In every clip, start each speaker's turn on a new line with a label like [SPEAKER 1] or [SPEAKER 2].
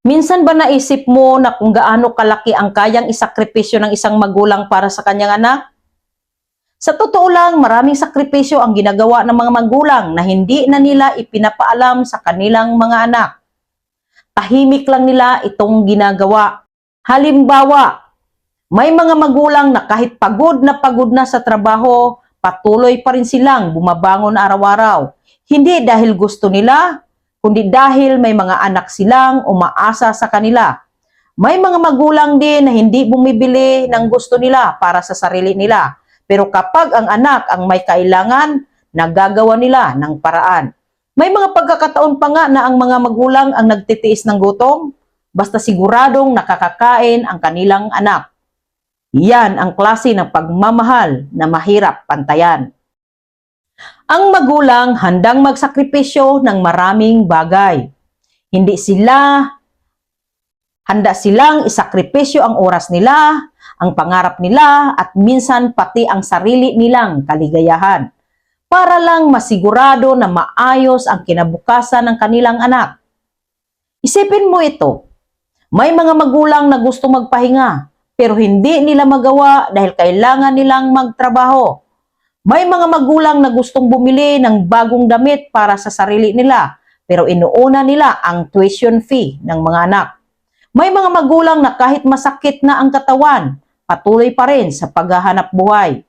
[SPEAKER 1] Minsan ba naisip mo na kung gaano kalaki ang kayang isakripisyo ng isang magulang para sa kanyang anak? Sa totoo lang, maraming sakripisyo ang ginagawa ng mga magulang na hindi na nila ipinapaalam sa kanilang mga anak. Tahimik lang nila itong ginagawa. Halimbawa, may mga magulang na kahit pagod na sa trabaho, patuloy pa rin silang bumabangon araw-araw. Hindi dahil gusto nila, kundi dahil may mga anak silang umaasa sa kanila. May mga magulang din na hindi bumibili ng gusto nila para sa sarili nila. Pero kapag ang anak ang may kailangan, nagagawa nila ng paraan. May mga pagkakataon pa nga na ang mga magulang ang nagtitiis ng gutom, basta siguradong nakakakain ang kanilang anak. Yan ang klase ng pagmamahal na mahirap pantayan. Ang magulang handang magsakripisyo ng maraming bagay. Handa silang isakripisyo ang oras nila, ang pangarap nila, at minsan pati ang sarili nilang kaligayahan para lang masigurado na maayos ang kinabukasan ng kanilang anak. Isipin mo ito, may mga magulang na gusto magpahinga pero hindi nila magawa dahil kailangan nilang magtrabaho. May mga magulang na gustong bumili ng bagong damit para sa sarili nila pero inuuna nila ang tuition fee ng mga anak. May mga magulang na kahit masakit na ang katawan, patuloy pa rin sa paghahanap buhay.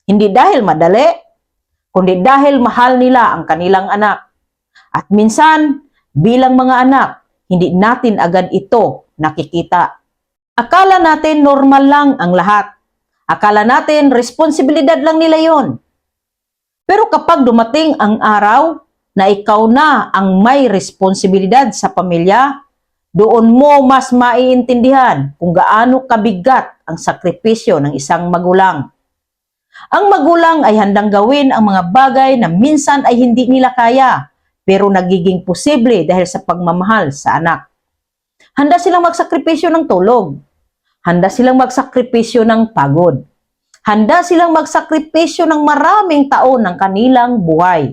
[SPEAKER 1] Hindi dahil madali, kundi dahil mahal nila ang kanilang anak. At minsan, bilang mga anak, hindi natin agad ito nakikita. Akala natin normal lang ang lahat. Akala natin responsibilidad lang nila yon. Pero kapag dumating ang araw na ikaw na ang may responsibilidad sa pamilya, doon mo mas maiintindihan kung gaano kabigat ang sakripisyo ng isang magulang. Ang magulang ay handang gawin ang mga bagay na minsan ay hindi nila kaya, pero nagiging posible dahil sa pagmamahal sa anak. Handa silang magsakripisyo ng tulog. Handa silang magsakripisyo ng pagod. Handa silang magsakripisyo ng maraming taon ng kanilang buhay.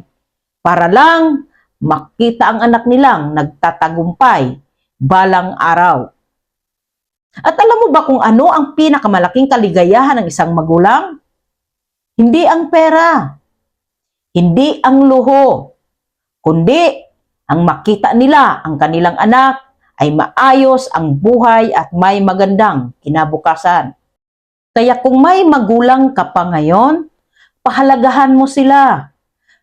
[SPEAKER 1] Para lang makita ang anak nilang nagtatagumpay balang araw. At alam mo ba kung ano ang pinakamalaking kaligayahan ng isang magulang? Hindi ang pera, hindi ang luho, kundi ang makita nila ang kanilang anak ay maayos ang buhay at may magandang kinabukasan. Kaya kung may magulang ka pa ngayon, pahalagahan mo sila.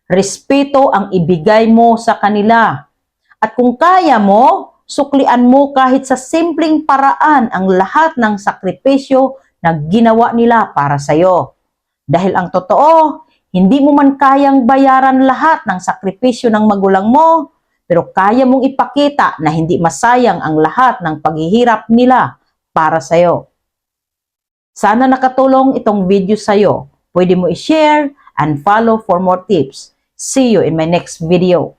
[SPEAKER 1] Respeto ang ibigay mo sa kanila. At kung kaya mo, suklian mo kahit sa simpleng paraan ang lahat ng sakripisyo na ginawa nila para sa iyo. Dahil ang totoo, hindi mo man kayang bayaran lahat ng sakripisyo ng magulang mo, pero kaya mong ipakita na hindi masayang ang lahat ng paghihirap nila para sa iyo. Sana nakatulong itong video sa iyo. Pwede mo i-share and follow for more tips. See you in my next video.